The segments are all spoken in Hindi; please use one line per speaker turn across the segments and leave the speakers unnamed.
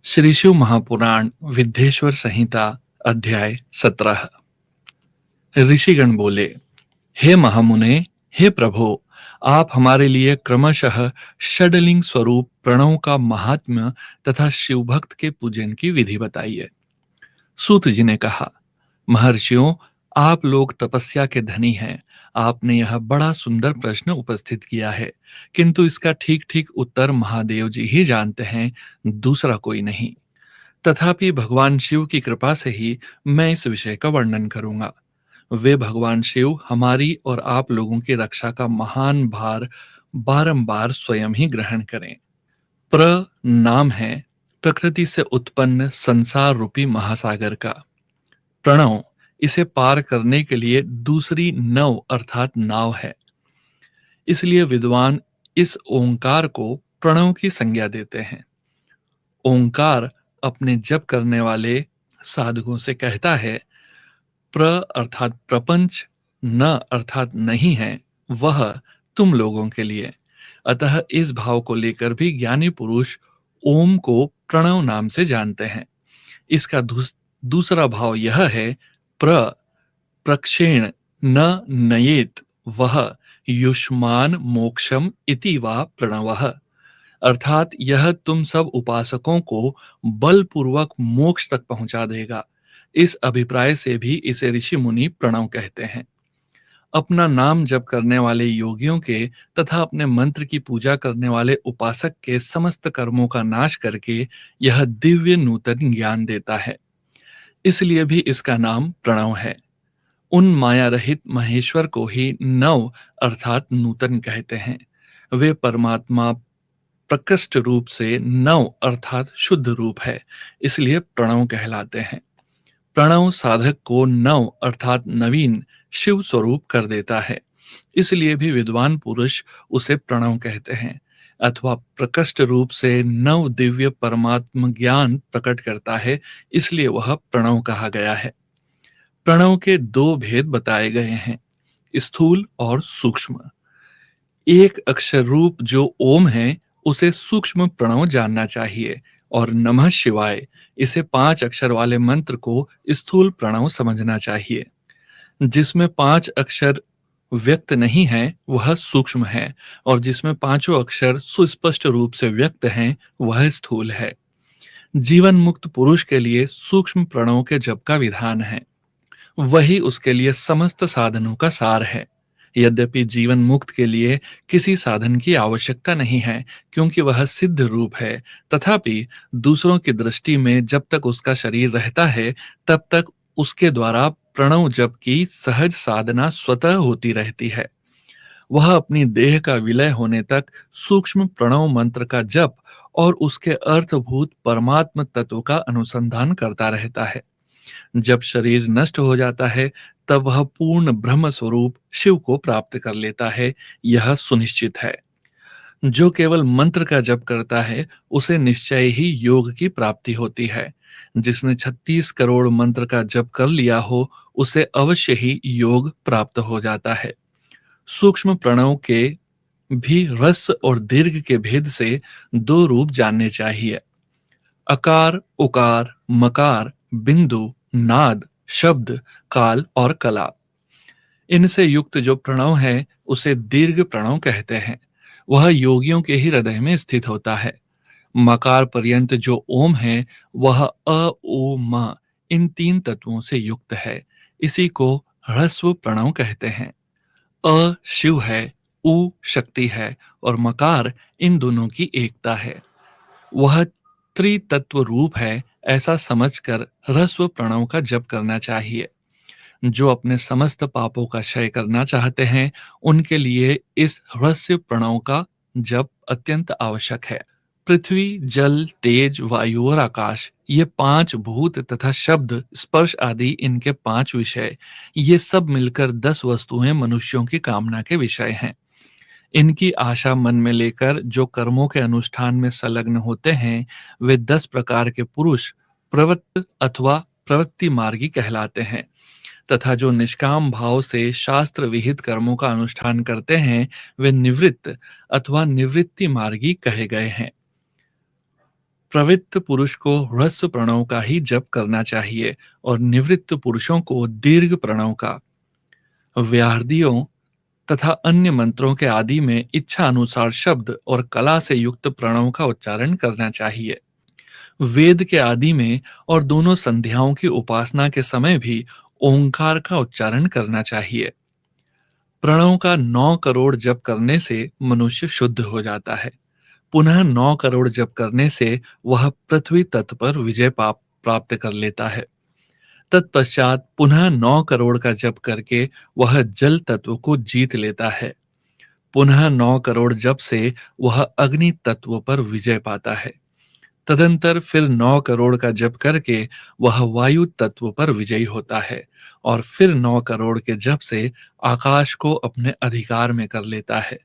श्री शिव महापुराण विद्येश्वर संहिता अध्याय 17। ऋषिगण बोले, हे महामुने, हे प्रभो, आप हमारे लिए क्रमशः षडलिंग स्वरूप प्रणव का महात्म्य तथा शिव भक्त के पूजन की विधि बताइए। सूत जी ने कहा, महर्षियों, आप लोग तपस्या के धनी हैं। आपने यह बड़ा सुंदर प्रश्न उपस्थित किया है, किंतु इसका ठीक ठीक उत्तर महादेव जी ही जानते हैं, दूसरा कोई नहीं। तथापि भगवान शिव की कृपा से ही मैं इस विषय का वर्णन करूंगा। वे भगवान शिव हमारी और आप लोगों की रक्षा का महान भार बारंबार स्वयं ही ग्रहण करें। प्र नाम है प्रकृति से उत्पन्न संसार रूपी महासागर का। प्रणव इसे पार करने के लिए दूसरी नव अर्थात नाव है। इसलिए विद्वान इस ओंकार को प्रणव की संज्ञा देते हैं। ओंकार अपने जप करने वाले साधकों से कहता है, प्र अर्थात प्रपंच, न अर्थात नहीं है, वह तुम लोगों के लिए। अतः इस भाव को लेकर भी ज्ञानी पुरुष ओम को प्रणव नाम से जानते हैं। इसका दूसरा भाव यह है, प्र प्रक्षेण न नयेत, वह युष्मान मोक्षम इति वा प्रणवः। अर्थात यह तुम सब उपासकों को बलपूर्वक मोक्ष तक पहुंचा देगा। इस अभिप्राय से भी इसे ऋषि मुनि प्रणव कहते हैं। अपना नाम जप करने वाले योगियों के तथा अपने मंत्र की पूजा करने वाले उपासक के समस्त कर्मों का नाश करके यह दिव्य नूतन ज्ञान देता है। इसलिए भी इसका नाम प्रणव है। उन माया रहित महेश्वर को ही नव अर्थात नूतन कहते हैं। वे परमात्मा प्रकृष्ट रूप से नव अर्थात शुद्ध रूप है, इसलिए प्रणव कहलाते हैं। प्रणव साधक को नव अर्थात नवीन शिव स्वरूप कर देता है, इसलिए भी विद्वान पुरुष उसे प्रणव कहते हैं। अथवा प्रकृष्ट रूप से नव दिव्य परमात्म ज्ञान प्रकट करता है, इसलिए वह प्रणव कहा गया है। प्रणव के दो भेद बताए गए हैं, स्थूल और सूक्ष्म। एक अक्षर रूप जो ओम है, उसे सूक्ष्म प्रणव जानना चाहिए, और नमः शिवाय इसे 5 अक्षर वाले मंत्र को स्थूल प्रणव समझना चाहिए। जिसमें 5 अक्षर व्यक्त नहीं है वह सूक्ष्म है, और जिसमें पांचों अक्षर सुस्पष्ट रूप से व्यक्त हैं वह स्थूल है। जीवन मुक्त पुरुष के लिए सूक्ष्म प्रणव के जप का विधान है, वही उसके लिए समस्त साधनों का सार है। यद्यपि जीवन मुक्त के लिए किसी साधन की आवश्यकता नहीं है, क्योंकि वह सिद्ध रूप है, तथापि दूसरों की दृष्टि में जब तक उसका शरीर रहता है, तब तक उसके द्वारा प्रणव जप की सहज साधना स्वतः होती रहती है। वह अपनी देह का विलय होने तक सूक्ष्म प्रणव मंत्र का जप और उसके अर्थभूत परमात्म तत्व का अनुसंधान करता रहता है। जब शरीर नष्ट हो जाता है, तब वह पूर्ण ब्रह्म स्वरूप शिव को प्राप्त कर लेता है, यह सुनिश्चित है। जो केवल मंत्र का जप करता है, उसे निश्चय ही योग की प्राप्ति होती है। जिसने 36 करोड़ मंत्र का जप कर लिया हो, उसे अवश्य ही योग प्राप्त हो जाता है। सूक्ष्म प्रणव के भी रस और दीर्घ के भेद से दो रूप जानने चाहिए। अकार, उकार, मकार, बिंदु, नाद, शब्द, काल और कला। इनसे युक्त जो प्रणव है, उसे दीर्घ प्रणव कहते हैं। वह योगियों के ही हृदय में स्थित होता है। मकार पर्यंत जो ओम है, वह अ ओ म इन 3 तत्वों से युक्त है। इसी को ह्रस्व प्रणव कहते हैं। अ शिव है, उ शक्ति है, और मकार इन दोनों की एकता है। वह त्रितत्व रूप है, ऐसा समझकर ह्रस्व प्रणव का जप करना चाहिए। जो अपने समस्त पापों का क्षय करना चाहते हैं, उनके लिए इस ह्रस्व प्रणव का जप अत्यंत आवश्यक है। पृथ्वी, जल, तेज, वायु और आकाश, ये 5 भूत तथा शब्द, स्पर्श आदि इनके 5 विषय, ये सब मिलकर 10 वस्तुएं मनुष्यों की कामना के विषय हैं। इनकी आशा मन में लेकर जो कर्मों के अनुष्ठान में संलग्न होते हैं, वे 10 प्रकार के पुरुष प्रवृत्त अथवा प्रवृत्ति मार्गी कहलाते हैं, तथा जो निष्काम भाव से शास्त्र विहित कर्मों का अनुष्ठान करते हैं, वे निवृत्त अथवा निवृत्ति मार्गी कहे गए हैं। प्रवृत्त पुरुष को ह्रस्व प्रणव का ही जप करना चाहिए और निवृत्त पुरुषों को दीर्घ प्रणव का। व्याहृदियों तथा अन्य मंत्रों के आदि में इच्छा अनुसार शब्द और कला से युक्त प्रणव का उच्चारण करना चाहिए। वेद के आदि में और दोनों संध्याओं की उपासना के समय भी ओंकार का उच्चारण करना चाहिए। प्रणव का 9 करोड़ जप करने से मनुष्य शुद्ध हो जाता है। पुनः 9 करोड़ जप करने से वह पृथ्वी तत्व पर विजय पाप प्राप्त कर लेता है। तत्पश्चात पुनः 9 करोड़ का जप करके वह जल तत्व को जीत लेता है। पुनः 9 करोड़ जप से वह अग्नि तत्व पर विजय पाता है। तदंतर फिर 9 करोड़ का जप करके वह वायु तत्व पर विजयी होता है और फिर 9 करोड़ के जप से आकाश को अपने अधिकार में कर लेता है।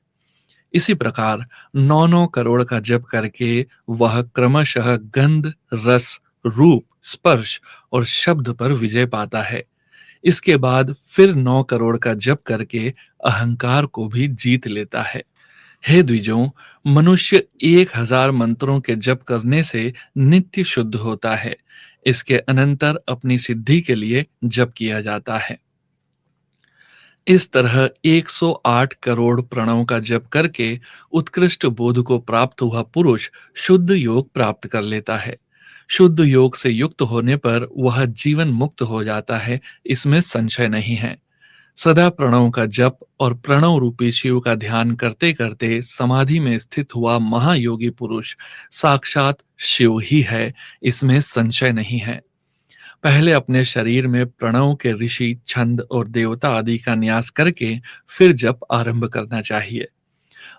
इसी प्रकार 9-9 करोड़ का जप करके वह क्रमशः गंध, रस, रूप, स्पर्श और शब्द पर विजय पाता है। इसके बाद फिर 9 करोड़ का जप करके अहंकार को भी जीत लेता है। हे द्विजों, मनुष्य 1000 मंत्रों के जप करने से नित्य शुद्ध होता है। इसके अनंतर अपनी सिद्धि के लिए जप किया जाता है। इस तरह 108 करोड़ प्रणव का जप करके उत्कृष्ट बोध को प्राप्त हुआ पुरुष शुद्ध योग प्राप्त कर लेता है। शुद्ध योग से युक्त होने पर वह जीवन मुक्त हो जाता है, इसमें संशय नहीं है। सदा प्रणव का जप और प्रणव रूपी शिव का ध्यान करते करते समाधि में स्थित हुआ महायोगी पुरुष साक्षात शिव ही है, इसमें संशय नहीं है। पहले अपने शरीर में प्रणव के ऋषि, छंद और देवता आदि का न्यास करके फिर जप आरंभ करना चाहिए।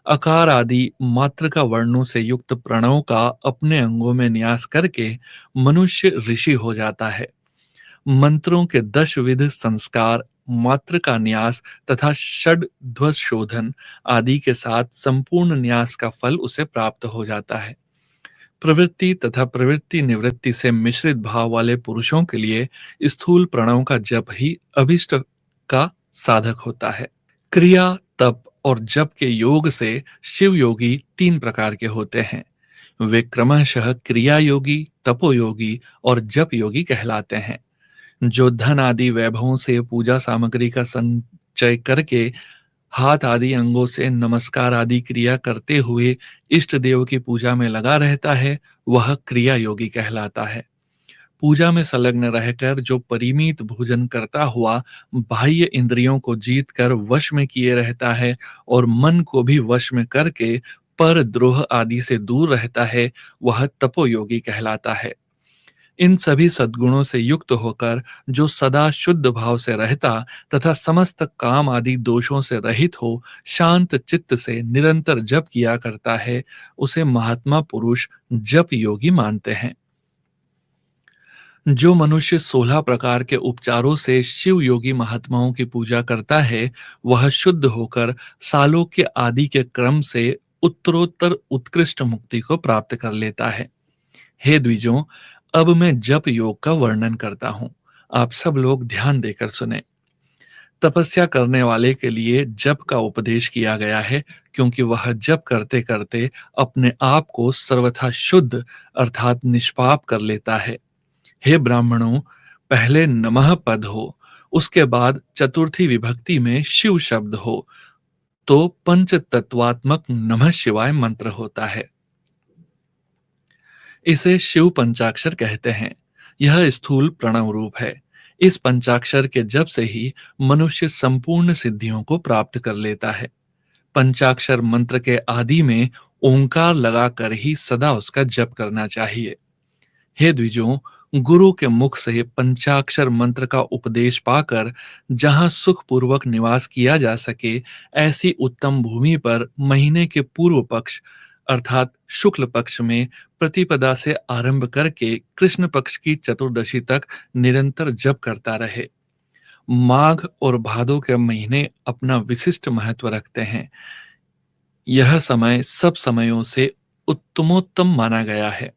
अकार आदि मात्रका वर्णों से युक्त प्रणव का अपने अंगों में न्यास करके मनुष्य ऋषि हो जाता है। मंत्रों के 10 विध संस्कार, मात्र का न्यास तथा षड ध्वज शोधन आदि के साथ संपूर्ण न्यास का फल उसे प्राप्त हो जाता है। प्रवृत्ति तथा प्रवृत्ति निवृत्ति से मिश्रित भाव वाले पुरुषों के लिए स्थूल प्रणव का जप ही अभिष्ट का साधक होता है। क्रिया, तप और जप के योग से शिव योगी 3 प्रकार के होते हैं। वे क्रमशः क्रिया योगी, तपो योगी और जप योगी कहलाते हैं। जो धन आदि वैभवों से पूजा सामग्री का संचय करके हाथ आदि अंगों से नमस्कार आदि क्रिया करते हुए इष्ट देव की पूजा में लगा रहता है, वह क्रिया योगी कहलाता है। पूजा में संलग्न रहकर जो परिमित भोजन करता हुआ बाह्य इंद्रियों को जीतकर वश में किए रहता है और मन को भी वश में करके पर द्रोह आदि से दूर रहता है, वह तपोयोगी कहलाता है। इन सभी सद्गुणों से युक्त होकर जो सदा शुद्ध भाव से रहता तथा समस्त काम आदि दोषों से रहित हो शांत चित्त से निरंतर जप किया करता है, उसे महात्मा पुरुष जप योगी मानते हैं। जो मनुष्य 16 प्रकार के उपचारों से शिव योगी महात्माओं की पूजा करता है, वह शुद्ध होकर सालोक्य आदि के क्रम से उत्तरोत्तर उत्कृष्ट मुक्ति को प्राप्त कर लेता है। हे द्विजों, अब मैं जप योग का वर्णन करता हूं। आप सब लोग ध्यान देकर सुने। तपस्या करने वाले के लिए जप का उपदेश किया गया है, क्योंकि वह जप करते करते अपने आप को सर्वथा शुद्ध अर्थात निष्पाप कर लेता है। हे ब्राह्मणों, पहले नमः पद हो, उसके बाद चतुर्थी विभक्ति में शिव शब्द हो, तो पंच तत्वात्मक नमः शिवाय मंत्र होता है। इसे शिव पंचाक्षर कहते हैं। यह स्थूल प्रणव रूप है। इस पंचाक्षर के जप से ही मनुष्य संपूर्ण सिद्धियों को प्राप्त कर लेता है। पंचाक्षर मंत्र के आदि में ओंकार लगाकर ही सदा उसका जप करना चाहिए। हे द्विजों, गुरु के मुख से पंचाक्षर मंत्र का उपदेश पाकर जहां सुखपूर्वक निवास किया जा सके, ऐसी उत्तम भूमि पर महीने के पूर्व पक्ष अर्थात शुक्ल पक्ष में प्रतिपदा से आरंभ करके कृष्ण पक्ष की चतुर्दशी तक निरंतर जप करता रहे। माघ और भादो के महीने अपना विशिष्ट महत्व रखते हैं। यह समय सब समयों से उत्तमोत्तम माना गया है।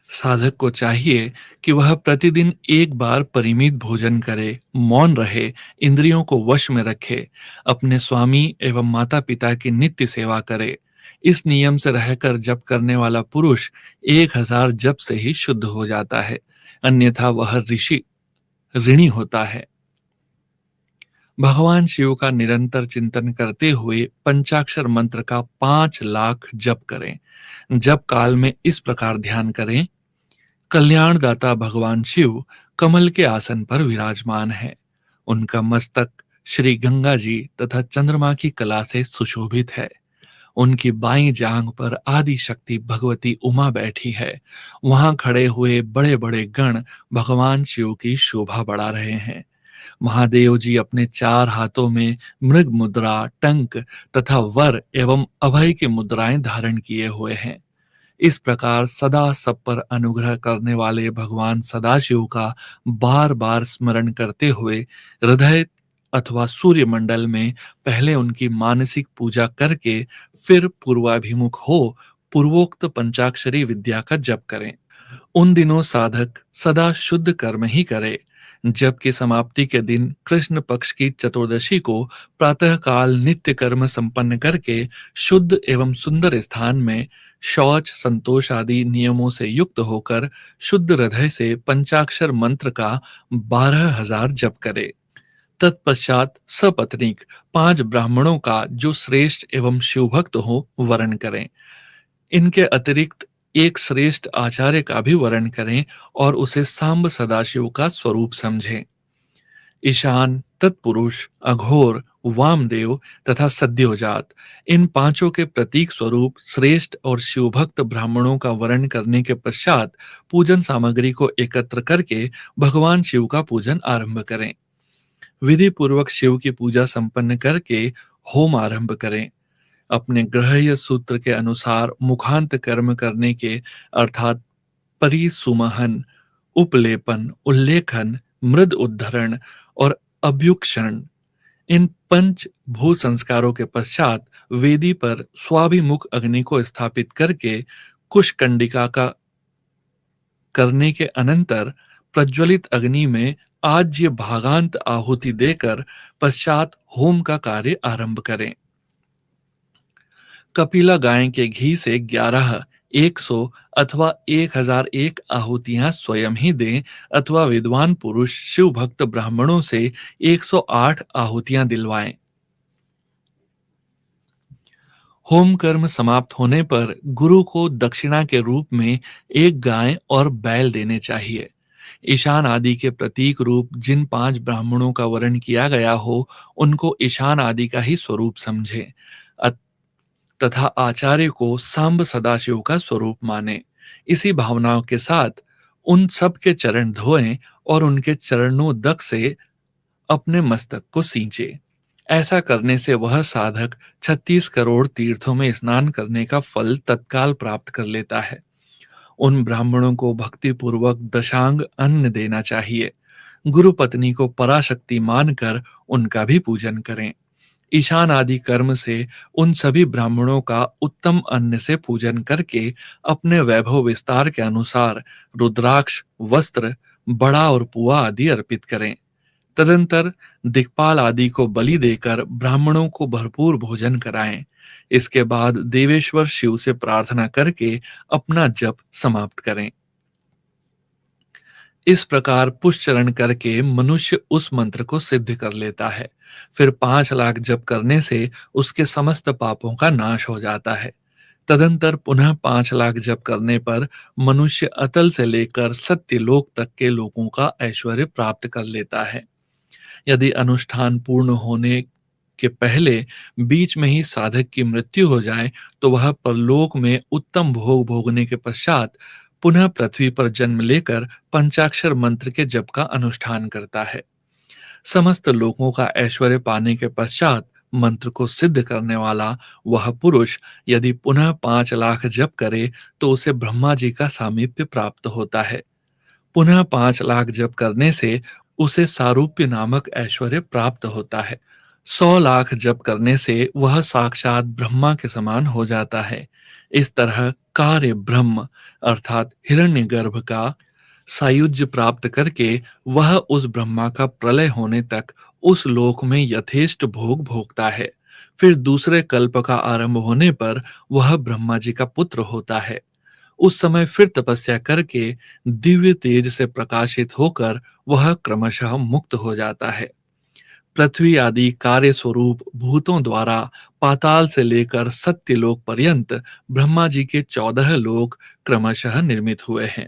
साधक को चाहिए कि वह प्रतिदिन एक बार परिमित भोजन करे, मौन रहे, इंद्रियों को वश में रखे, अपने स्वामी एवं माता पिता की नित्य सेवा करे। इस नियम से रहकर जप करने वाला पुरुष 1000 जप से ही शुद्ध हो जाता है, अन्यथा वह ऋषि ऋणी होता है। भगवान शिव का निरंतर चिंतन करते हुए पंचाक्षर मंत्र का 5 लाख जप करें। जप काल में इस प्रकार ध्यान करें, कल्याणदाता भगवान शिव कमल के आसन पर विराजमान है। उनका मस्तक श्री गंगा जी तथा चंद्रमा की कला से सुशोभित है। उनकी बाईं जांघ पर आदि शक्ति भगवती उमा बैठी है। वहां खड़े हुए बड़े बड़े गण भगवान शिव की शोभा बढ़ा रहे हैं। महादेव जी अपने 4 हाथों में मृग मुद्रा, टंक तथा वर एवं अभय की मुद्राएं धारण किए हुए हैं। इस प्रकार सदा सब पर अनुग्रह करने वाले भगवान सदाशिव का बार बार स्मरण करते हुए हृदय अथवा सूर्य मंडल में पहले उनकी मानसिक पूजा करके फिर पूर्वाभिमुख हो पूर्वोक्त पंचाक्षरी विद्या का जप करें। उन दिनों साधक सदा शुद्ध कर्म ही करे। जबकि समाप्ति के दिन कृष्ण पक्ष की चतुर्दशी को प्रातःकाल नित्य कर्म संपन्न करके शुद्ध एवं सुंदर स्थान में शौच, संतोष आदि नियमों से युक्त होकर शुद्ध हृदय से पंचाक्षर मंत्र का 12,000 जप करे। तत्पश्चात सपत्नीक 5 ब्राह्मणों का जो श्रेष्ठ एवं शिवभक्त हो वरण करें। इनके अतिरिक्त एक श्रेष्ठ आचार्य का भी वर्ण करें और उसे सांब सदाशिव का स्वरूप समझें। ईशान, तत्पुरुष, अघोर, वामदेव तथा सद्योजात, इन पांचों के प्रतीक स्वरूप श्रेष्ठ और शिवभक्त ब्राह्मणों का वर्ण करने के पश्चात पूजन सामग्री को एकत्र करके भगवान शिव का पूजन आरंभ करें। विधि पूर्वक शिव की पूजा संपन्न करके होम आरंभ करें। अपने ग्रह्य सूत्र के अनुसार मुखांत कर्म करने के अर्थात परिसुमहन, उपलेपन, उल्लेखन, मृद उद्धरण और अभ्युक्षण, इन पंच भू संस्कारों के पश्चात वेदी पर स्वाभिमुख अग्नि को स्थापित करके कुशकंडिका का करने के अनंतर प्रज्वलित अग्नि में आज्य भागांत आहुति देकर पश्चात होम का कार्य आरंभ करें। कपिला गाय के घी से 11, 100 अथवा 1001 आहुतियां स्वयं ही दें अथवा विद्वान पुरुष शिव भक्त ब्राह्मणों से 108 आहुतियां दिलवाएं। होम कर्म समाप्त होने पर गुरु को दक्षिणा के रूप में एक गाय और बैल देने चाहिए। ईशान आदि के प्रतीक रूप जिन 5 ब्राह्मणों का वर्ण किया गया हो उनको ईशान आदि का ही स्वरूप समझें तथा आचार्य को सांब सदाशिव का स्वरूप माने। इसी भावनाओं के साथ उन सब के चरण धोएं और उनके चरणोदक से अपने मस्तक को सींचे। ऐसा करने से वह साधक 36 करोड़ तीर्थों में स्नान करने का फल तत्काल प्राप्त कर लेता है। उन ब्राह्मणों को भक्ति पूर्वक दशांग अन्न देना चाहिए। गुरु पत्नी को पराशक्ति मानकर उनका भी पूजन करें। ईशान आदि कर्म से उन सभी ब्राह्मणों का उत्तम अन्न से पूजन करके अपने वैभव विस्तार के अनुसार रुद्राक्ष, वस्त्र, बड़ा और पुआ आदि अर्पित करें। तदंतर दिक्पाल आदि को बलि देकर ब्राह्मणों को भरपूर भोजन कराएं। इसके बाद देवेश्वर शिव से प्रार्थना करके अपना जप समाप्त करें। इस प्रकार पुष्चरण करके मनुष्य उस मंत्र को सिद्ध कर लेता है। फिर 5 लाख जप करने से उसके समस्त पापों का नाश हो जाता है। तदंतर पुनः 5 लाख जप करने पर मनुष्य अतल से लेकर सत्यलोक तक के लोगों का ऐश्वर्य प्राप्त कर लेता है। यदि अनुष्ठान पूर्ण होने के पहले बीच में ही साधक की मृत्यु हो जाए तो वह परलोक में उत्तम भोग भोगने के पश्चात पुनः पृथ्वी पर जन्म लेकर पंचाक्षर मंत्र के जप का अनुष्ठान करता है। समस्त लोगों का ऐश्वर्य पाने के पश्चात मंत्र को सिद्ध करने वाला वह पुरुष यदि पुनः 5 लाख जप करे तो उसे ब्रह्मा जी का सामीप्य प्राप्त होता है। पुनः 5 लाख जप करने से उसे सारूप्य नामक ऐश्वर्य प्राप्त होता है। 100 लाख जप करने से वह साक्षात ब्रह्मा के समान हो जाता है। इस तरह कार्य ब्रह्म अर्थात हिरण्यगर्भ का सायुज्य प्राप्त करके वह उस ब्रह्मा का प्रलय होने तक उस लोक में यथेष्ट भोग भोगता है। फिर दूसरे कल्प का आरंभ होने पर वह ब्रह्मा जी का पुत्र होता है। उस समय फिर तपस्या करके दिव्य तेज से प्रकाशित होकर वह क्रमशः मुक्त हो जाता है। पृथ्वी आदि कार्य स्वरूप भूतों द्वारा पाताल से लेकर सत्यलोक पर्यंत ब्रह्मा जी के 14 लोक क्रमशः निर्मित हुए हैं।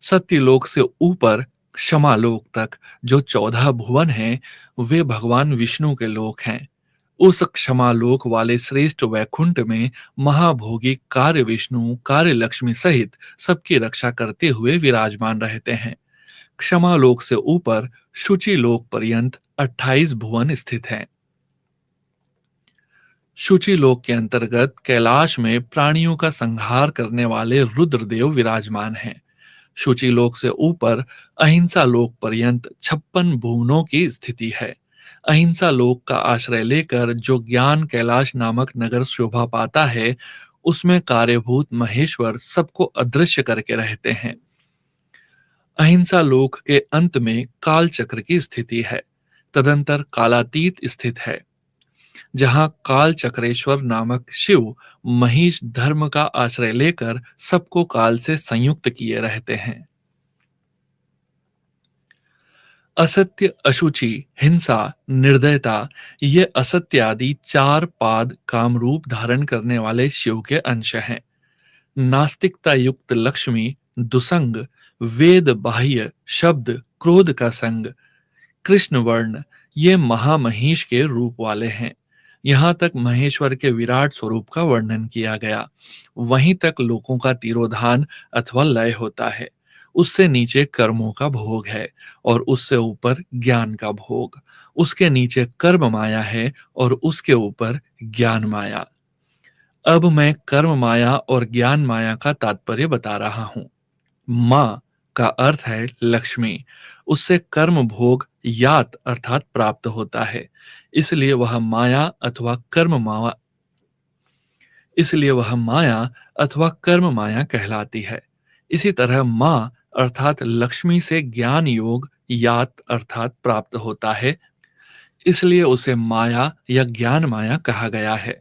सत्यलोक से ऊपर क्षमालोक तक जो 14 भुवन हैं, वे भगवान विष्णु के लोक हैं। उस क्षमालोक वाले श्रेष्ठ वैकुंठ में महाभोगी कार्य विष्णु कार्य लक्ष्मी सहित सबकी रक्षा करते हुए विराजमान रहते हैं। क्षमालोक से ऊपर शुचि लोक पर्यंत 28 भुवन स्थित हैं। शुचि लोक के अंतर्गत कैलाश में प्राणियों का संहार करने वाले रुद्रदेव विराजमान हैं। शुचि लोक से ऊपर अहिंसा लोक पर्यंत 56 भुवनों की स्थिति है। अहिंसा लोक का आश्रय लेकर जो ज्ञान कैलाश नामक नगर शोभा पाता है, उसमें कार्यभूत महेश्वर सबको अदृश्य करके रहते हैं। अहिंसा लोक के अंत में काल चक्र की स्थिति है। तदंतर कालातीत स्थित है, जहां काल चक्रेश्वर नामक शिव महिष धर्म का आश्रय लेकर सबको काल से संयुक्त किए रहते हैं। असत्य, अशुचि, हिंसा, निर्दयता, ये असत्य आदि 4 पाद काम रूप धारण करने वाले शिव के अंश हैं। नास्तिकता युक्त लक्ष्मी, दुसंग, वेद बाह्य शब्द, क्रोध का संग, कृष्ण वर्ण, ये महामहिष के रूप वाले हैं। यहाँ तक महेश्वर के विराट स्वरूप का वर्णन किया गया। वहीं तक लोकों का तिरोधान अथवा लय होता है। उससे नीचे कर्मों का भोग है और उससे ऊपर ज्ञान का भोग। उसके नीचे कर्म माया है और उसके ऊपर ज्ञान माया। अब मैं कर्म माया और ज्ञान माया का तात्पर्य बता रहा हूँ। माँ का अर्थ है लक्ष्मी। उससे कर्म भोग यात अर्थात प्राप्त होता है। इसलिए वह माया अथवा कर्म माया इसलिए वह माया अथवा कर्म माया कहलाती है। इसी तरह माँ अर्थात लक्ष्मी से ज्ञान योग यात अर्थात प्राप्त होता है। इसलिए उसे माया या ज्ञान माया कहा गया है।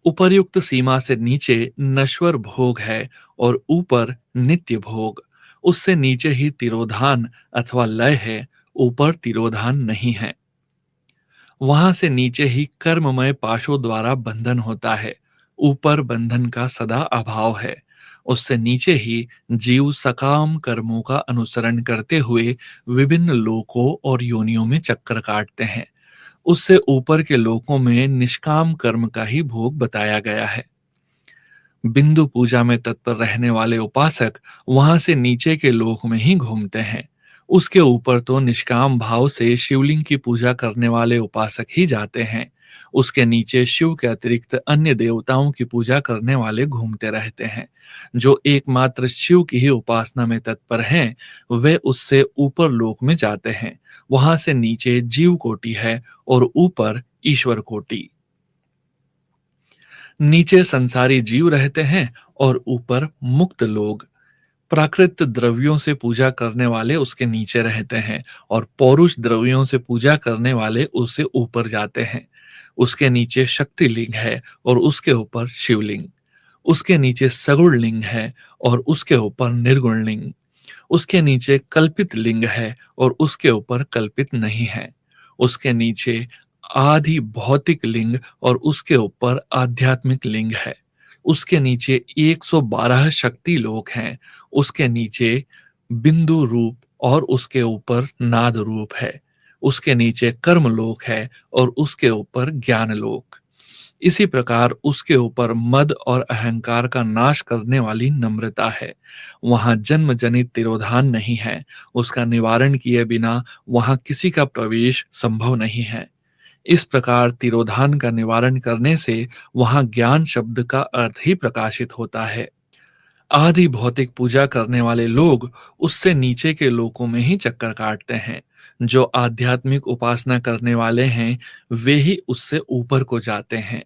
उपर्युक्त सीमा से नीचे नश्वर भोग है और ऊपर नित्य भोग। उससे नीचे ही तिरोधान अथवा लय है, ऊपर तिरोधान नहीं है। वहां से नीचे ही कर्ममय पाशों द्वारा बंधन होता है, ऊपर बंधन का सदा अभाव है। उससे नीचे ही जीव सकाम कर्मों का अनुसरण करते हुए विभिन्न लोकों और योनियों में चक्कर काटते हैं। उससे ऊपर के लोकों में निष्काम कर्म का ही भोग बताया गया है। बिंदु पूजा में तत्पर रहने वाले उपासक वहां से नीचे के लोक में ही घूमते हैं। उसके ऊपर तो निष्काम भाव से शिवलिंग की पूजा करने वाले उपासक ही जाते हैं। उसके नीचे शिव के अतिरिक्त अन्य देवताओं की पूजा करने वाले घूमते रहते हैं। जो एकमात्र शिव की ही उपासना में तत्पर हैं, वे उससे ऊपर लोक में जाते हैं। वहां से नीचे जीव कोटि है और ऊपर ईश्वर कोटि। नीचे संसारी जीव रहते हैं और ऊपर मुक्त लोग। प्राकृत द्रव्यों से पूजा करने वाले उसके नीचे रहते हैं और पौरुष द्रव्यों से पूजा करने वाले उससे ऊपर जाते हैं। उसके नीचे शक्ति लिंग है और उसके ऊपर शिवलिंग। उसके नीचे सगुण लिंग है और उसके ऊपर निर्गुण लिंग। उसके नीचे कल्पित लिंग है और उसके ऊपर कल्पित नहीं है। उसके नीचे आदि भौतिक लिंग और उसके ऊपर आध्यात्मिक लिंग है। उसके नीचे 112 शक्ति लोक हैं। उसके नीचे बिंदु रूप और उसके ऊपर नाद रूप है। उसके नीचे कर्म लोक है और उसके ऊपर ज्ञान लोक। इसी प्रकार उसके ऊपर मद और अहंकार का नाश करने वाली नम्रता है। वहां जन्म जनित तिरोधान नहीं है। उसका निवारण किए बिना वहां किसी का प्रवेश संभव नहीं है। इस प्रकार तिरोधान का निवारण करने से वहां ज्ञान शब्द का अर्थ ही प्रकाशित होता है। आदि भौतिक पूजा करने वाले लोग उससे नीचे के लोकों में ही चक्कर काटते हैं। जो आध्यात्मिक उपासना करने वाले हैं, वे ही उससे ऊपर को जाते हैं।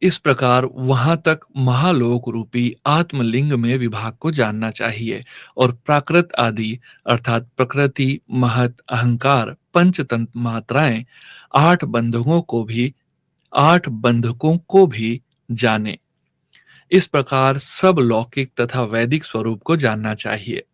इस प्रकार वहां तक महालोक रूपी आत्मलिंग में विभाग को जानना चाहिए और प्राकृत आदि अर्थात प्रकृति, महत, अहंकार, पंचतंत्र मात्राएं, 8 बंधुओं को भी 8 बंधकों को भी जाने। इस प्रकार सब लौकिक तथा वैदिक स्वरूप को जानना चाहिए।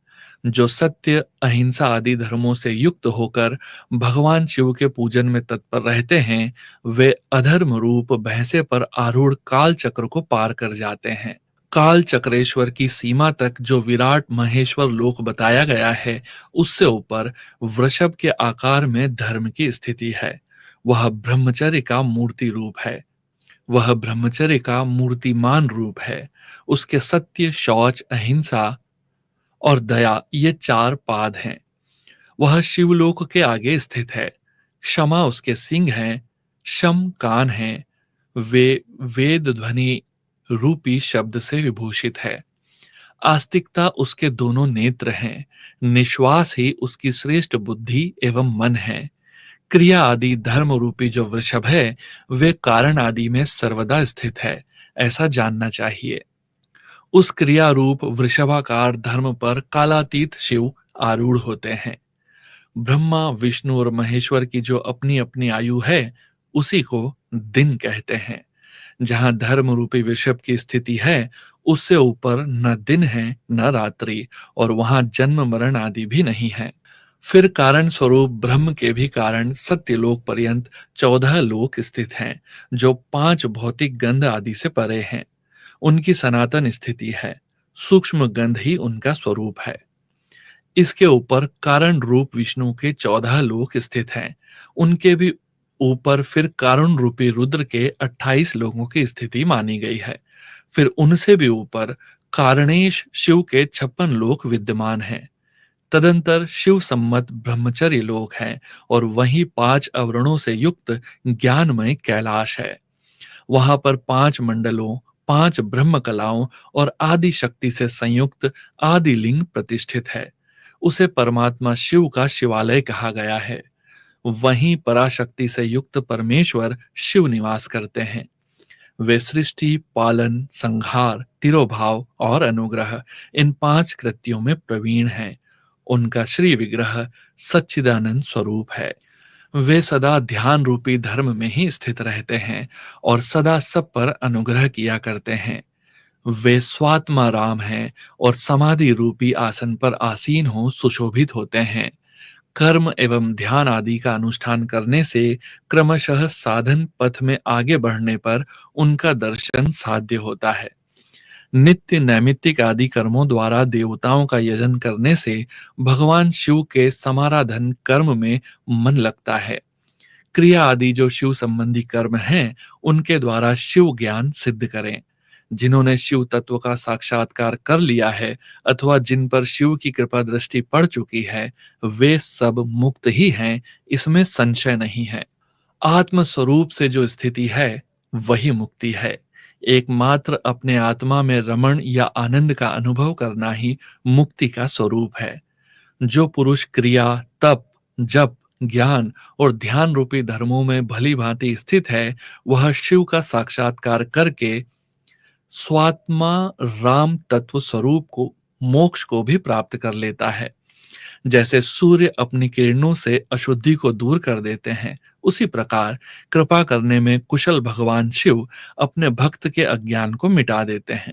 जो सत्य, अहिंसा आदि धर्मों से युक्त होकर भगवान शिव के पूजन में तत्पर रहते हैं, वे अधर्म रूप भैंसे पर आरूढ़ काल चक्र को पार कर जाते हैं। काल चक्रेश्वर की सीमा तक जो विराट महेश्वर लोक बताया गया है, उससे ऊपर वृषभ के आकार में धर्म की स्थिति है। वह ब्रह्मचर्य का मूर्ति रूप है। वह ब्रह्मचर्य का मूर्तिमान रूप है। उसके सत्य, शौच, अहिंसा और दया ये 4 पाद हैं। वह शिवलोक के आगे स्थित है। क्षमा उसके सिंह हैं, शम कान हैं, वे वेद ध्वनि रूपी शब्द से विभूषित है। आस्तिकता उसके दोनों नेत्र हैं। निश्वास ही उसकी श्रेष्ठ बुद्धि एवं मन है। क्रिया आदि धर्म रूपी जो वृषभ है, वे कारण आदि में सर्वदा स्थित है, ऐसा जानना चाहिए। उस क्रिया रूप वृषभाकार धर्म पर कालातीत शिव आरूढ़ होते हैं। ब्रह्मा, विष्णु और महेश्वर की जो अपनी अपनी आयु है, उसी को दिन कहते हैं। जहां धर्म रूपी वृषभ की स्थिति है, उससे ऊपर न दिन है न रात्रि, और वहां जन्म मरण आदि भी नहीं है। फिर कारण स्वरूप ब्रह्म के भी कारण सत्यलोक पर्यंत 14 लोक स्थित हैं, जो 5 भौतिक गंध आदि से परे हैं। उनकी सनातन स्थिति है। सूक्ष्म गंध ही उनका स्वरूप है। इसके ऊपर कारण रूप विष्णु के 14 लोक स्थित हैं। उनके भी ऊपर फिर कारण रूपी रुद्र के 28 लोकों की स्थिति मानी गई है। फिर उनसे भी ऊपर कारणेश शिव के 56 लोक विद्यमान हैं। तदंतर शिव सम्मत ब्रह्मचर्य लोक है, और वहीं 5 अवरणों से युक्त ज्ञानमय कैलाश है। वहां पर 5 मंडलों, 5 ब्रह्म कलाओं और आदि शक्ति से संयुक्त आदि लिंग प्रतिष्ठित है। उसे परमात्मा शिव का शिवालय कहा गया है। वहीं पराशक्ति से युक्त परमेश्वर शिव निवास करते हैं। वे सृष्टि, पालन, संहार, तिरोभाव और अनुग्रह, इन 5 कृत्यों में प्रवीण हैं। उनका श्री विग्रह सच्चिदानंद स्वरूप है। वे सदा ध्यान रूपी धर्म में ही स्थित रहते हैं और सदा सब पर अनुग्रह किया करते हैं। वे स्वात्मा राम हैं और समाधि रूपी आसन पर आसीन हो सुशोभित होते हैं। कर्म एवं ध्यान आदि का अनुष्ठान करने से क्रमशः साधन पथ में आगे बढ़ने पर उनका दर्शन साध्य होता है। नित्य नैमित्तिक आदि कर्मों द्वारा देवताओं का यजन करने से भगवान शिव के समाराधन कर्म में मन लगता है। क्रिया आदि जो शिव संबंधी कर्म हैं, उनके द्वारा शिव ज्ञान सिद्ध करें। जिन्होंने शिव तत्व का साक्षात्कार कर लिया है अथवा जिन पर शिव की कृपा दृष्टि पड़ चुकी है, वे सब मुक्त ही हैं, इसमें संशय नहीं है। आत्म स्वरूप से जो स्थिति है, वही मुक्ति है। एकमात्र अपने आत्मा में रमण या आनंद का अनुभव करना ही मुक्ति का स्वरूप है। जो पुरुष क्रिया, तप, जप, ज्ञान और ध्यान रूपी धर्मों में भली भांति स्थित है, वह शिव का साक्षात्कार करके स्वात्मा राम तत्व स्वरूप को, मोक्ष को भी प्राप्त कर लेता है। जैसे सूर्य अपनी किरणों से अशुद्धि को दूर कर देते हैं, उसी प्रकार कृपा करने में कुशल भगवान शिव अपने भक्त के अज्ञान को मिटा देते हैं।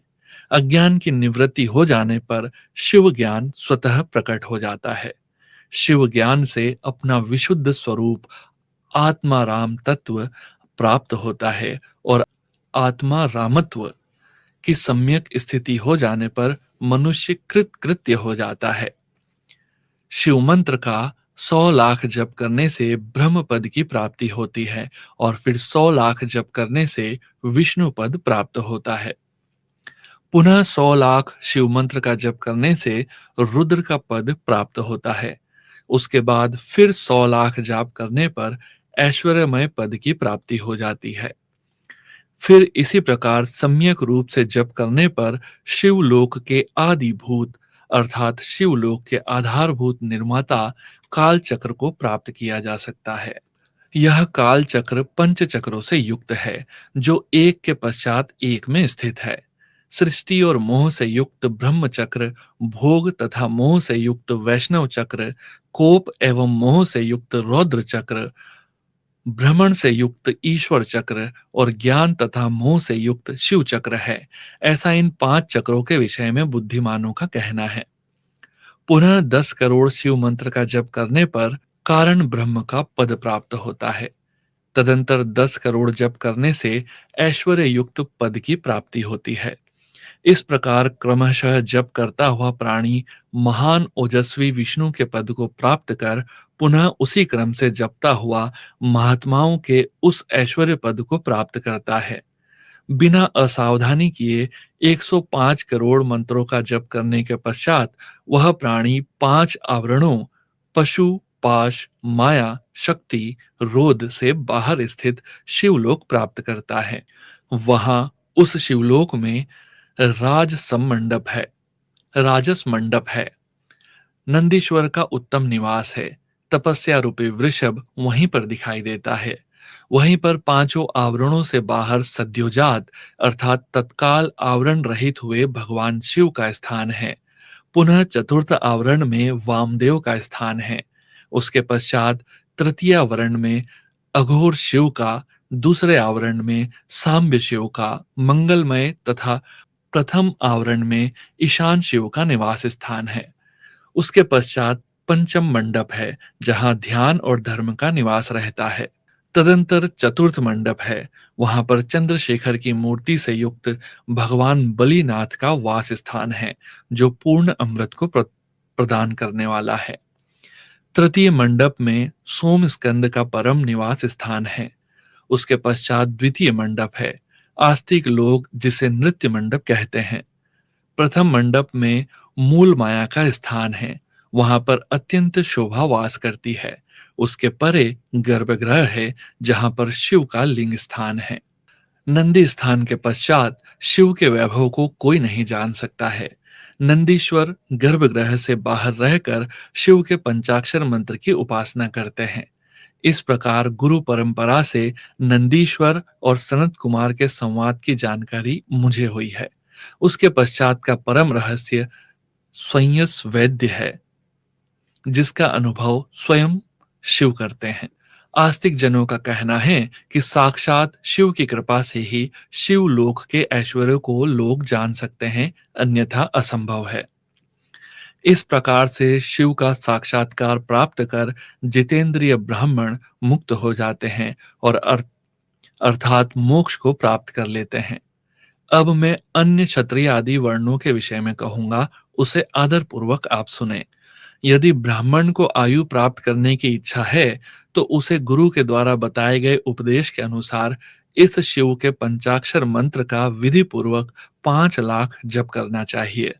अज्ञान की निवृत्ति हो जाने पर शिव ज्ञान स्वतः प्रकट हो जाता है। शिव ज्ञान से अपना विशुद्ध स्वरूप आत्मा राम तत्व प्राप्त होता है, और आत्मा रामत्व की सम्यक स्थिति हो जाने पर मनुष्य कृत कृत्य हो जाता है। शिव मंत्र का 100 लाख जप करने से ब्रह्म पद की प्राप्ति होती है, और फिर 100 लाख जप करने से विष्णु पद प्राप्त होता है। पुनः 100 लाख शिव मंत्र का जप करने से रुद्र का पद प्राप्त होता है। उसके बाद फिर 100 लाख जाप करने पर ऐश्वर्यमय पद की प्राप्ति हो जाती है। फिर इसी प्रकार सम्यक रूप से जप करने पर शिवलोक के आदिभूत अर्थात शिवलोक के आधारभूत निर्माता काल चक्र को प्राप्त किया जा सकता है। यह काल चक्र पंच चक्रों से युक्त है, जो एक के पश्चात एक में स्थित है। सृष्टि और मोह से युक्त ब्रह्म चक्र, भोग तथा मोह से युक्त वैष्णव चक्र, कोप एवं मोह से युक्त रौद्र चक्र, भ्रमण से युक्त ईश्वर चक्र और ज्ञान तथा मोह से युक्त शिव चक्र है। ऐसा इन 5 चक्रों के विषय में बुद्धिमानों का कहना है। पुनः 10 करोड़ शिव मंत्र का जप करने पर कारण ब्रह्म का पद प्राप्त होता है। तदंतर 10 करोड़ जप करने से ऐश्वर्य युक्त पद की प्राप्ति होती है। इस प्रकार क्रमशः जप करता हुआ प्राणी महान ओजस्वी विष्णु के पद को प्राप्त कर पुनः उसी क्रम से जपता हुआ महात्माओं के उस ऐश्वर्य पद को प्राप्त करता है। बिना असावधानी किए 105 करोड़ मंत्रों का जप करने के पश्चात वह प्राणी 5 आवरणों पशु, पाश, माया, शक्ति, रोध से बाहर स्थित शिवलोक प्राप्त करता है। वहां उस शिवलोक में राजस मंडप है, नंदीश्वर का उत्तम निवास है। तपस्या रूपी वृषभ वहीं पर दिखाई देता है। वहीं पर 5 आवरणों से बाहर सद्योजात अर्थात तत्काल आवरण रहित हुए भगवान शिव का स्थान है। पुनः चतुर्थ आवरण में वामदेव का स्थान है। उसके पश्चात तृतीय आवरण में अघोर शिव का, दूसरे आवरण में सांब्य शिव का, मंगलमय तथा प्रथम आवरण में ईशान शिव का निवास स्थान है। उसके पश्चात पंचम मंडप है, जहां ध्यान और धर्म का निवास रहता है। तदंतर चतुर्थ मंडप है, वहां पर चंद्रशेखर की मूर्ति से युक्त भगवान बलिनाथ का वास स्थान है, जो पूर्ण अमृत को प्रदान करने वाला है। तृतीय मंडप में सोम स्कंद का परम निवास स्थान है। उसके पश्चात द्वितीय मंडप है, आस्तिक लोग जिसे नृत्य मंडप कहते हैं। प्रथम मंडप में मूल माया का स्थान है, वहां पर अत्यंत शोभा वास करती है। उसके परे गर्भगृह है, जहां पर शिव का लिंग स्थान है। नंदी स्थान के पश्चात शिव के वैभव को कोई नहीं जान सकता है। नंदीश्वर गर्भगृह से बाहर रहकर शिव के पंचाक्षर मंत्र की उपासना करते हैं। इस प्रकार गुरु परंपरा से नंदीश्वर और सनत कुमार के संवाद की जानकारी मुझे हुई है। उसके पश्चात का परम रहस्य स्वयं वैद्य है, जिसका अनुभव स्वयं शिव करते हैं। आस्तिक जनों का कहना है कि साक्षात शिव की कृपा से ही शिव लोक के ऐश्वर्य को लोग जान सकते हैं, अन्यथा असंभव है। इस प्रकार से शिव का साक्षात्कार प्राप्त कर जितेंद्रिय ब्राह्मण मुक्त हो जाते हैं और अर्थात मोक्ष को प्राप्त कर लेते हैं। अब मैं अन्य क्षत्रिय आदि वर्णों के विषय में कहूंगा, उसे आदर पूर्वक आप सुने। यदि ब्राह्मण को आयु प्राप्त करने की इच्छा है तो उसे गुरु के द्वारा बताए गए उपदेश के अनुसार इस शिव के पंचाक्षर मंत्र का विधि पूर्वक 5 लाख जप करना चाहिए।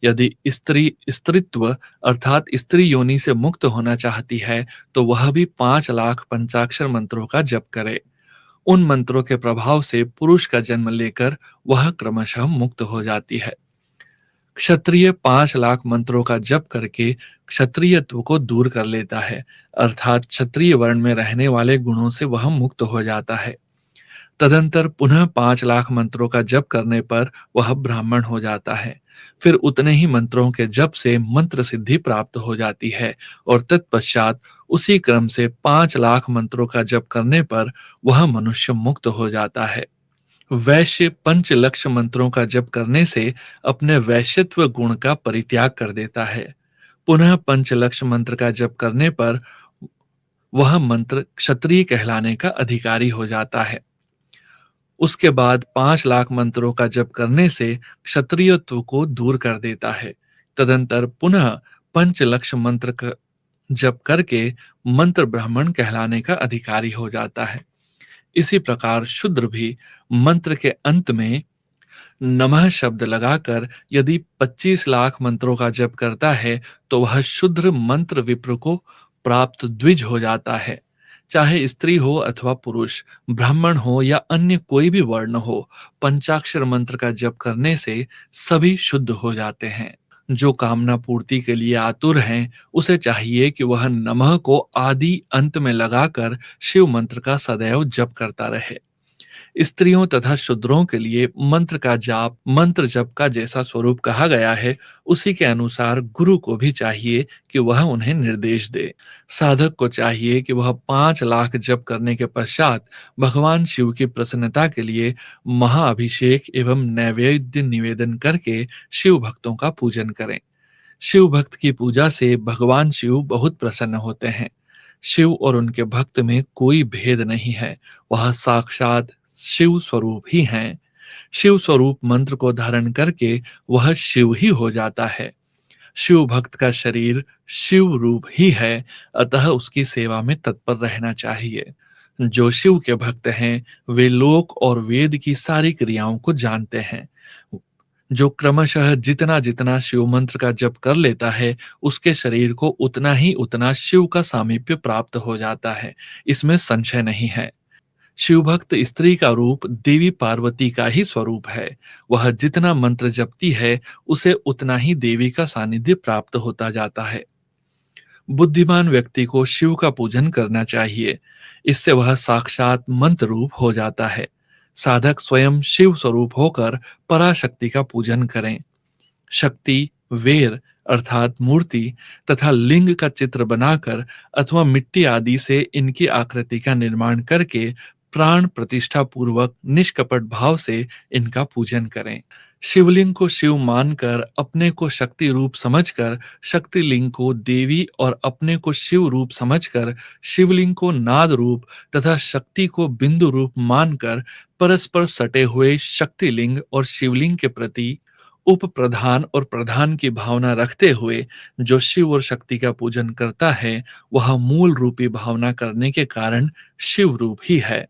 यदि स्त्रीत्व अर्थात स्त्री योनि से मुक्त होना चाहती है तो वह भी 5 लाख पंचाक्षर मंत्रों का जप करे। उन मंत्रों के प्रभाव से पुरुष का जन्म लेकर वह क्रमशः मुक्त हो जाती है। क्षत्रिय 5 लाख मंत्रों का जप करके क्षत्रियत्व को दूर कर लेता है, अर्थात क्षत्रिय वर्ण में रहने वाले गुणों से वह मुक्त हो जाता है। तदंतर पुनः 5 लाख मंत्रों का जप करने पर वह ब्राह्मण हो जाता है। फिर उतने ही मंत्रों के जप से मंत्र सिद्धि प्राप्त हो जाती है और तत्पश्चात उसी क्रम से 5 लाख मंत्रों का जप करने पर वह मनुष्य मुक्त हो जाता है। वैश्य 5 लक्ष्य मंत्रों का जप करने से अपने वैश्यत्व गुण का परित्याग कर देता है। पुनः 5 लक्ष्य मंत्र का जप करने पर वह मंत्र क्षत्रिय कहलाने का अधिकारी हो जाता है। उसके बाद 5 लाख मंत्रों का जप करने से क्षत्रियत्व को दूर कर देता है। तदंतर पुनः 5 लक्ष्य मंत्र का जप करके मंत्र ब्राह्मण कहलाने का अधिकारी हो जाता है। इसी प्रकार शूद्र भी मंत्र के अंत में नमः शब्द लगाकर यदि 25 लाख मंत्रों का जप करता है तो वह शूद्र मंत्र विप्र को प्राप्त द्विज हो जाता है। चाहे स्त्री हो अथवा पुरुष, ब्राह्मण हो या अन्य कोई भी वर्ण हो, पंचाक्षर मंत्र का जप करने से सभी शुद्ध हो जाते हैं। जो कामना पूर्ति के लिए आतुर हैं, उसे चाहिए कि वह नमः को आदि अंत में लगाकर शिव मंत्र का सदैव जप करता रहे। स्त्रियों तथा शूद्रों के लिए मंत्र का जाप मंत्र जप का जैसा स्वरूप कहा गया है, उसी के अनुसार गुरु को भी चाहिए कि वह उन्हें निर्देश दे। साधक को चाहिए कि वह 5 लाख जप करने के पश्चात भगवान शिव की प्रसन्नता के लिए महाअभिषेक एवं नैवेद्य निवेदन करके शिव भक्तों का पूजन करें। शिव भक्त की पूजा से भगवान शिव बहुत प्रसन्न होते हैं। शिव और उनके भक्त में कोई भेद नहीं है, वह साक्षात शिव स्वरूप ही हैं। शिव स्वरूप मंत्र को धारण करके वह शिव ही हो जाता है। शिव भक्त का शरीर शिव रूप ही है, अतः उसकी सेवा में तत्पर रहना चाहिए। जो शिव के भक्त हैं, वे लोक और वेद की सारी क्रियाओं को जानते हैं। जो क्रमशः जितना जितना शिव मंत्र का जप कर लेता है, उसके शरीर को उतना शिव का सामीप्य प्राप्त हो जाता है, इसमें संशय नहीं है। शिव भक्त स्त्री का रूप देवी पार्वती का ही स्वरूप है। वह जितना मंत्र जपती है, उसे उतना ही देवी का सानिध्य प्राप्त होता जाता है। बुद्धिमान व्यक्ति को शिव का पूजन करना चाहिए, इससे वह साक्षात मंत्र रूप हो जाता है। साधक स्वयं शिव स्वरूप होकर पराशक्ति का पूजन करें। शक्ति, वेर अर्थात मूर्ति तथा लिंग का चित्र बनाकर अथवा मिट्टी आदि से इनकी आकृति का निर्माण करके प्राण प्रतिष्ठा पूर्वक निष्कपट भाव से इनका पूजन करें। शिवलिंग को शिव मानकर अपने को शक्ति रूप समझकर शक्ति लिंग को देवी और अपने को शिव रूप समझकर शिवलिंग को नाद रूप तथा शक्ति को बिंदु रूप मानकर परस्पर सटे हुए शक्ति लिंग और शिवलिंग के प्रति उप प्रधान और प्रधान की भावना रखते हुए जो शिव और शक्ति का पूजन करता है, वह मूल रूपी भावना करने के कारण शिव रूप ही है।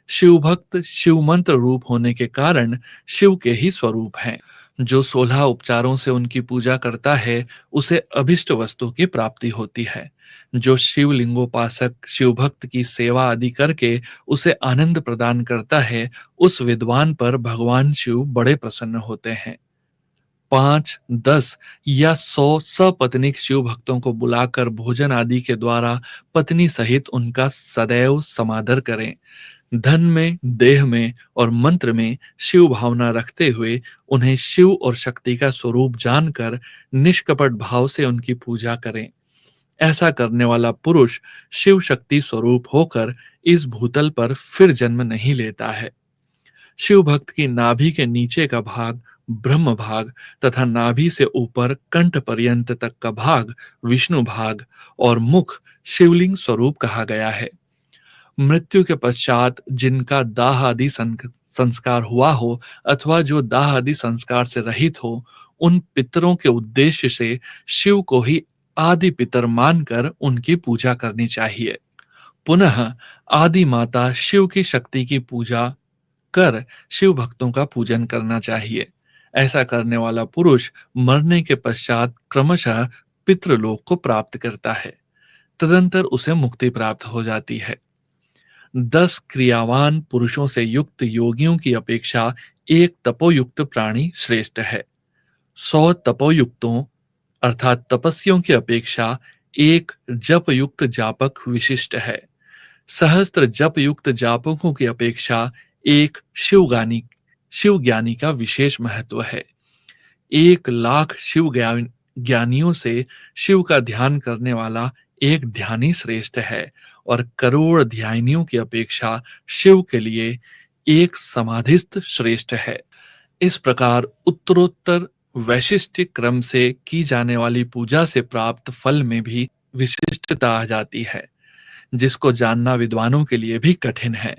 शिव भक्त शिव मंत्र रूप होने के कारण शिव के ही स्वरूप हैं। जो 16 उपचारों से उनकी पूजा करता है, उसे अभिष्ट वस्तु की प्राप्ति होती है। जो शिवलिंगोपासक शिव भक्त की सेवा आदि करके उसे आनंद प्रदान करता है, उस विद्वान पर भगवान शिव बड़े प्रसन्न होते हैं। 5, 10 या 100 सपत्नीक शिव भक्तों को बुलाकर भोजन आदि के द्वारा पत्नी सहित उनका सदैव समादर करें। धन में, देह में और मंत्र में शिव भावना रखते हुए उन्हें शिव और शक्ति का स्वरूप जानकर निष्कपट भाव से उनकी पूजा करें। ऐसा करने वाला पुरुष शिव शक्ति स्वरूप होकर इस भूतल पर फिर जन्म नहीं लेता है। शिव भक्त की नाभि के नीचे का भाग ब्रह्म भाग तथा नाभि से ऊपर कंठ पर्यंत तक का भाग विष्णु भाग और मुख शिवलिंग स्वरूप कहा गया है। मृत्यु के पश्चात जिनका दाह आदि संस्कार हुआ हो अथवा जो दाह आदि संस्कार से रहित हो, उन पितरों के उद्देश्य से शिव को ही आदि पितर मानकर उनकी पूजा करनी चाहिए। पुनः आदि माता शिव की शक्ति की पूजा कर शिव भक्तों का पूजन करना चाहिए। ऐसा करने वाला पुरुष मरने के पश्चात क्रमशः पितृलोक को प्राप्त करता है। तदंतर उसे मुक्ति प्राप्त हो जाती है। 10 क्रियावान पुरुषों से युक्त योगियों की अपेक्षा एक तपोयुक्त प्राणी श्रेष्ठ है। 100 तपोयुक्तों अर्थात तपस्वियों की अपेक्षा एक जपयुक्त जापक विशिष्ट है। सहस्त्र जपयुक्त जापकों की अपेक्षा एक शिव ज्ञानी का विशेष महत्व है। 1 लाख ज्ञानियों से शिव का ध्यान करने वाला एक ध्यानी श्रेष्ठ है और करोड़ ध्यानियों की अपेक्षा शिव के लिए एक समाधिस्थ श्रेष्ठ है। इस प्रकार उत्तरोत्तर वैशिष्ट्य क्रम से की जाने वाली पूजा से प्राप्त फल में भी विशिष्टता आ जाती है, जिसको जानना विद्वानों के लिए भी कठिन है।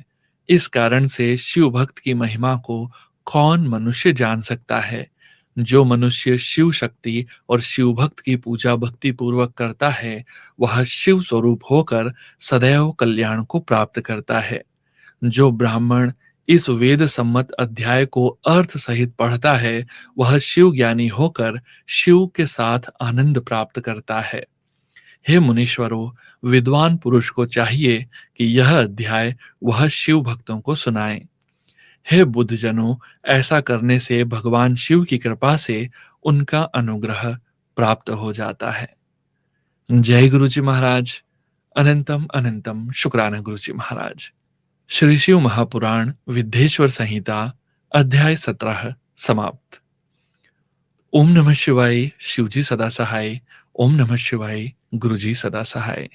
इस कारण से शिव भक्त की महिमा को कौन मनुष्य जान सकता है। जो मनुष्य शिव शक्ति और शिव भक्त की पूजा भक्ति पूर्वक करता है, वह शिव स्वरूप होकर सदैव कल्याण को प्राप्त करता है। जो ब्राह्मण इस वेद सम्मत अध्याय को अर्थ सहित पढ़ता है, वह शिव ज्ञानी होकर शिव के साथ आनंद प्राप्त करता है। हे मुनीश्वरों, विद्वान पुरुष को चाहिए कि यह अध्याय वह शिव भक्तों को सुनाए। हे बुद्धजनों, ऐसा करने से भगवान शिव की कृपा से उनका अनुग्रह प्राप्त हो जाता है। जय गुरु जी महाराज। अनंतम अनंतम शुक्राना गुरु जी महाराज। श्री शिव महापुराण विद्येश्वर संहिता अध्याय 17 समाप्त। ओम नमः शिवाय। शिवजी सदा सहाय। ओम नमः शिवाय। गुरुजी सदा सहाय।